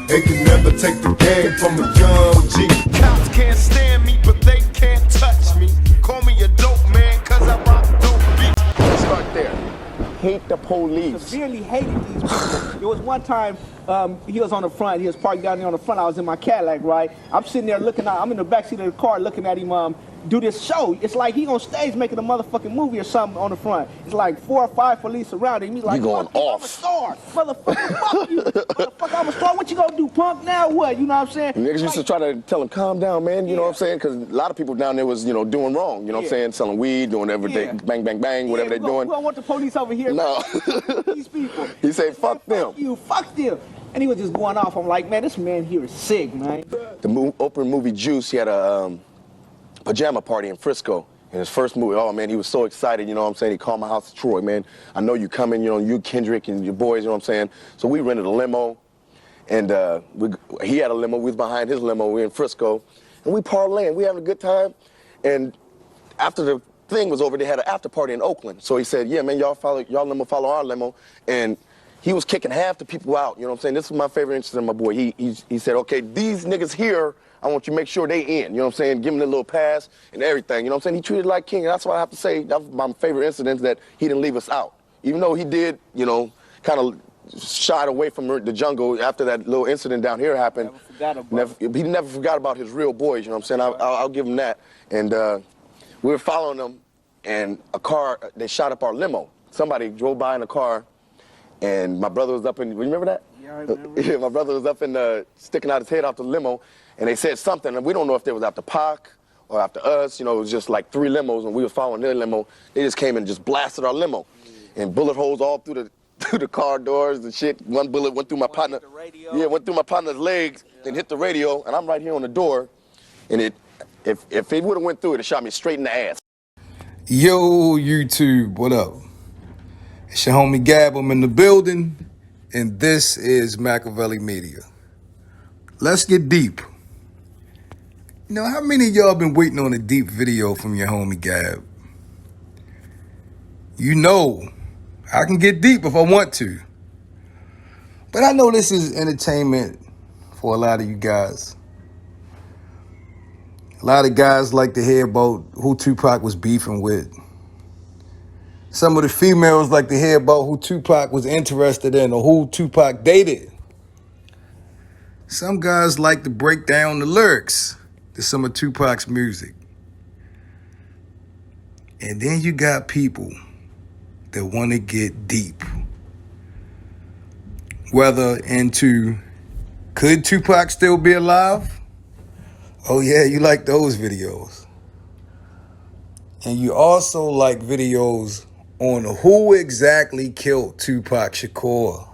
They can never take the game from a young G. Cops can't stand me, but they can't touch me. Call me a dope man, cause I rock dope beats. Let's start there. Hate the police. Severely hated these people. There was one time he was on the front. He was parked down there on the front. I was in my Cadillac, right? I'm sitting there looking out. I'm in the backseat of the car looking at him do this show. It's like he on stage making a motherfucking movie or something on the front. It's like 4 or 5 police surrounding him. He's like, you going off. I'm a star. Motherfucker, fuck you. Motherfucker, I'm a star. What you gonna do, punk? Now what? You know what I'm saying? Niggas used to try to tell him, calm down, man. You know what I'm saying? Because a lot of people down there was, you know, doing wrong. You know what I'm saying? Selling weed, doing everything, bang, bang, bang, whatever they're doing. We don't want the police over here. No. These people. He said, fuck them. Fuck you, fuck them. And he was just going off. I'm like, man, this man here is sick, man. The opening movie Juice, he had a pajama party in Frisco. In his first movie, oh man, he was so excited, you know what I'm saying? He called my house, Troy, man. I know you coming, you know, you, Kendrick, and your boys, you know what I'm saying? So we rented a limo, and he had a limo, we was behind his limo, we in Frisco, and we parlaying, we having a good time. And after the thing was over, they had an after party in Oakland. So he said, yeah, man, y'all limo follow our limo. And he was kicking half the people out, you know what I'm saying? This was my favorite incident, my boy. He said, okay, these niggas here, I want you to make sure they in, you know what I'm saying? Give them a little pass and everything, you know what I'm saying? He treated like king, and that's what I have to say. That was my favorite incident, that he didn't leave us out. Even though he did, you know, kind of shied away from the jungle after that little incident down here happened. He never forgot about his real boys, you know what I'm saying? I'll give him that. And we were following them, and a car, they shot up our limo. Somebody drove by in a car, and my brother was up in, you remember that? Yeah, I remember. Yeah, my brother was up in, sticking out his head off the limo, and they said something, and we don't know if they was after Pac or after us. You know, it was just like 3 limos, and we were following their limo. They just came and just blasted our limo, and bullet holes all through the car doors and shit. One bullet went through my partner. Yeah, went through my partner's legs and hit the radio, and I'm right here on the door, and if it would have went through it, it shot me straight in the ass. Yo, YouTube, what up? It's your homie Gab, I'm in the building, and this is MAKAVELI Media. Let's get deep. You know, how many of y'all been waiting on a deep video from your homie Gab? You know, I can get deep if I want to. But I know this is entertainment for a lot of you guys. A lot of guys like to hear about who Tupac was beefing with. Some of the females like to hear about who Tupac was interested in or who Tupac dated. Some guys like to break down the lyrics to some of Tupac's music. And then you got people that want to get deep. Whether into, could Tupac still be alive? Oh yeah, you like those videos. And you also like videos on who exactly killed Tupac Shakur.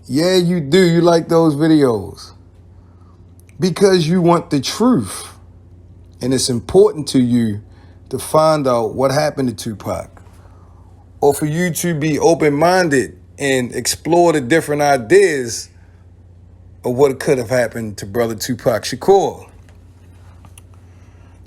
Yeah, you do. You like those videos because you want the truth. And it's important to you to find out what happened to Tupac, or for you to be open-minded and explore the different ideas of what could have happened to brother Tupac Shakur.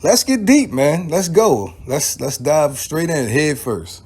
Let's get deep, man. Let's go. Let's dive straight in, head first.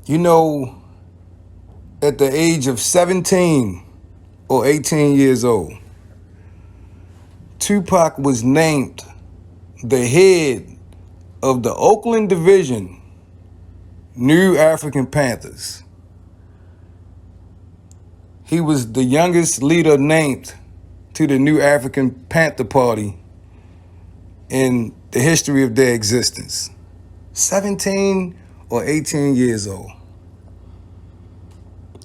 You know, at the age of 17 or 18 years old, Tupac was named the head of the Oakland Division, New African Panthers. He was the youngest leader named to the New African Panther Party in the history of their existence. 17 or 18 years old.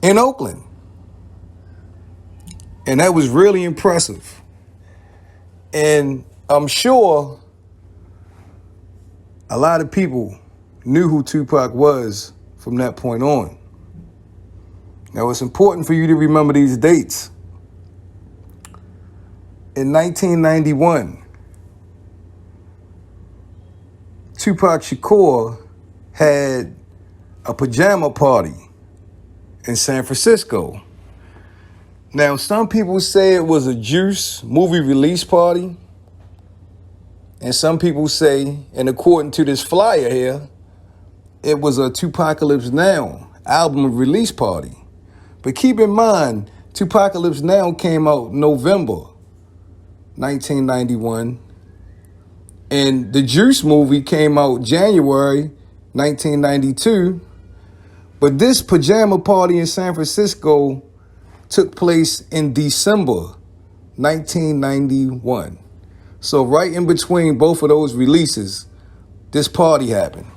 In Oakland. And that was really impressive. And I'm sure a lot of people knew who Tupac was from that point on. Now, it's important for you to remember these dates. In 1991, Tupac Shakur had a pajama party in San Francisco. Now, some people say it was a Juice movie release party. And some people say, and according to this flyer here, it was a Tupacalypse Now album release party. But keep in mind, Tupacalypse Now came out November 1991. And the Juice movie came out January 1992. But this pajama party in San Francisco took place in December 1991. So right in between both of those releases, this party happened.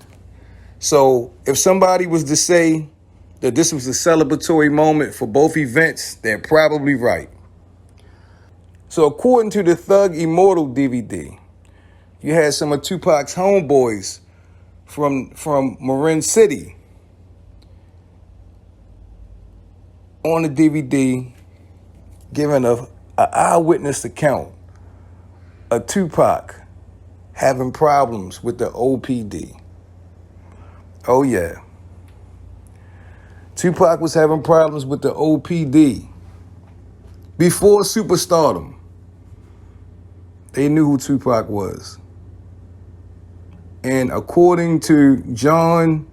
So if somebody was to say that this was a celebratory moment for both events, they're probably right. So according to the Thug Immortal DVD, you had some of Tupac's homeboys from Marin City on the DVD giving an eyewitness account of Tupac having problems with the OPD. Oh yeah. Tupac was having problems with the OPD. Before superstardom, they knew who Tupac was. And according to John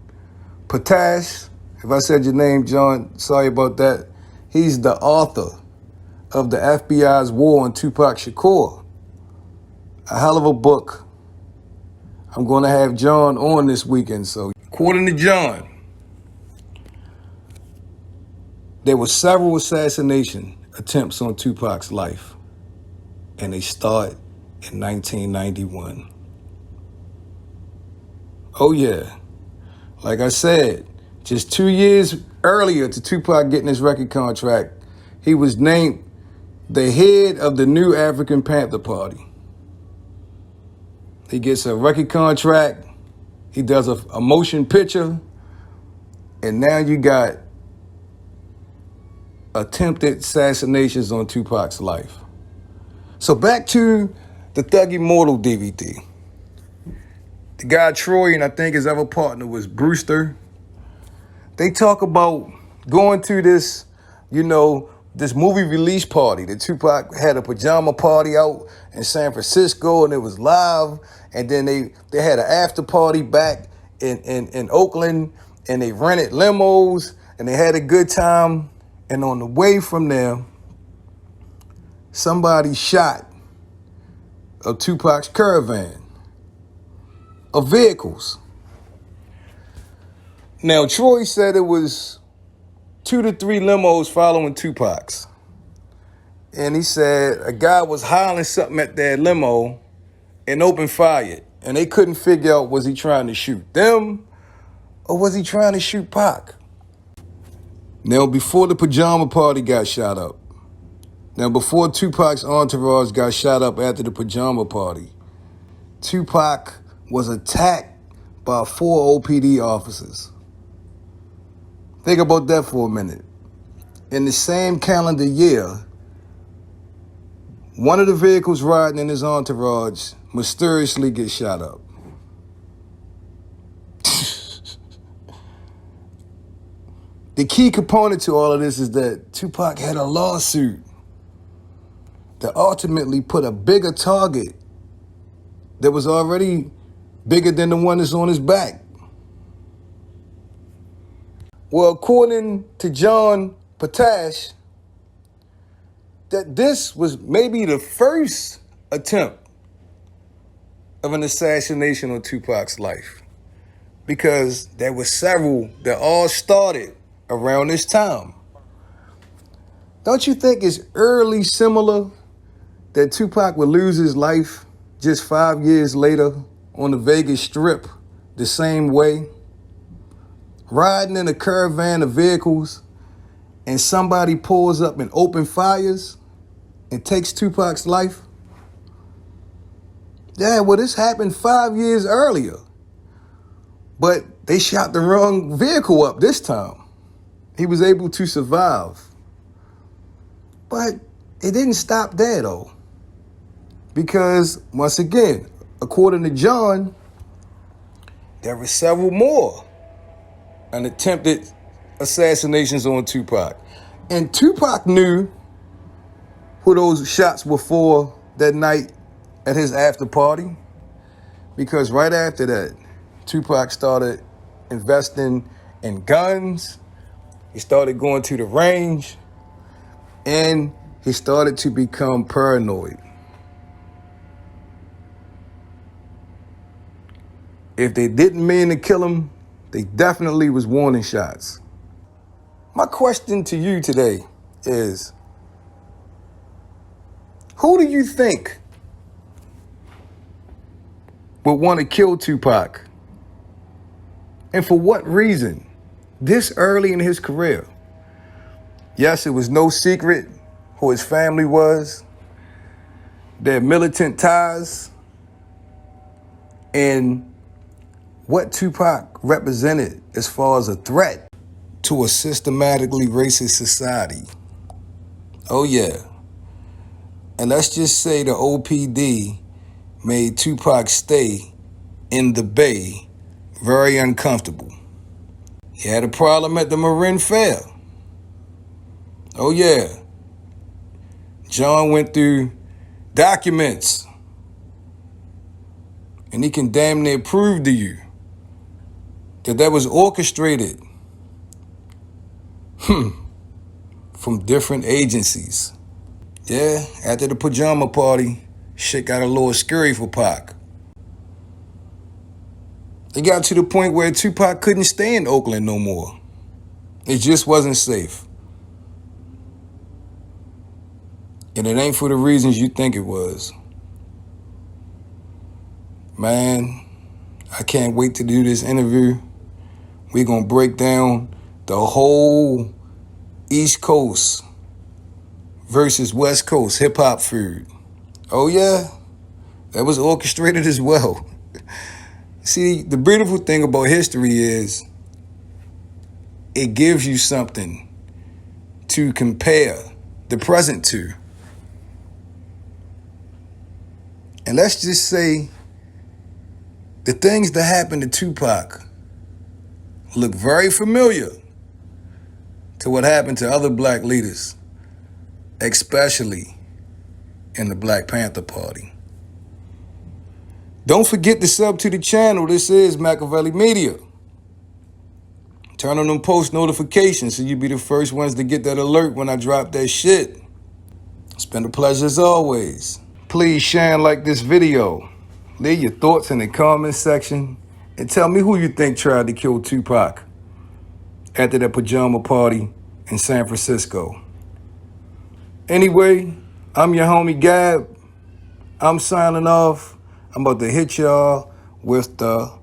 Potash, if I said your name, John, sorry about that, he's the author of the FBI's War on Tupac Shakur. A hell of a book. I'm going to have John on this weekend. So according to John, there were several assassination attempts on Tupac's life, and they start in 1991. Oh yeah, like I said, just 2 years earlier to Tupac getting his record contract, he was named the head of the new African Panther Party. He gets a record contract, he does a motion picture, and now you got attempted assassinations on Tupac's life. So back to the Thug Immortal DVD. The guy Troy and I think his other partner was Brewster. They talk about going to this, this movie release party. That Tupac had a pajama party out in San Francisco and it was live. And then they had an after party back in Oakland and they rented limos and they had a good time. And on the way from there, somebody shot of Tupac's caravan of vehicles. Now, Troy said it was 2 to 3 limos following Tupac's. And he said a guy was hollering something at their limo and opened fire. And they couldn't figure out, was he trying to shoot them or was he trying to shoot Pac? Now, before the pajama party got shot up, before Tupac's entourage got shot up after the pajama party, Tupac was attacked by 4 OPD officers. Think about that for a minute. In the same calendar year, one of the vehicles riding in his entourage mysteriously gets shot up. The key component to all of this is that Tupac had a lawsuit that ultimately put a bigger target that was already bigger than the one that's on his back. Well, according to John Potash, that this was maybe the first attempt of an assassination on Tupac's life, because there were several that all started around this time. Don't you think it's eerily similar that Tupac would lose his life just 5 years later on the Vegas Strip the same way? Riding in a caravan of vehicles and somebody pulls up and open fires and takes Tupac's life? Yeah, well, this happened 5 years earlier, but they shot the wrong vehicle up this time. He was able to survive. But it didn't stop there, though. Because, once again, according to John, there were several more attempted assassinations on Tupac. And Tupac knew who those shots were for that night at his after party. Because right after that, Tupac started investing in guns. He started going to the range, and he started to become paranoid. If they didn't mean to kill him, they definitely was warning shots. My question to you today is, who do you think would want to kill Tupac? And for what reason? This early in his career. Yes, it was no secret who his family was, their militant ties, and what Tupac represented as far as a threat to a systematically racist society. Oh yeah. And let's just say the OPD made Tupac's stay in the Bay very uncomfortable. He had a problem at the Marin Fair. Oh yeah. John went through documents, and he can damn near prove to you that was orchestrated from different agencies. Yeah, after the pajama party, shit got a little scary for Pac. It got to the point where Tupac couldn't stay in Oakland no more. It just wasn't safe. And it ain't for the reasons you think it was. Man, I can't wait to do this interview. We're gonna break down the whole East Coast versus West Coast hip-hop feud. Oh yeah, that was orchestrated as well. See, the beautiful thing about history is it gives you something to compare the present to. And let's just say the things that happened to Tupac look very familiar to what happened to other black leaders, especially in the Black Panther Party. Don't forget to sub to the channel. This is Makaveli Media. Turn on them post notifications so you be the first ones to get that alert when I drop that shit. It's been a pleasure as always. Please share and like this video. Leave your thoughts in the comment section and tell me who you think tried to kill Tupac after that pajama party in San Francisco. Anyway, I'm your homie Gab. I'm signing off. I'm about to hit y'all with the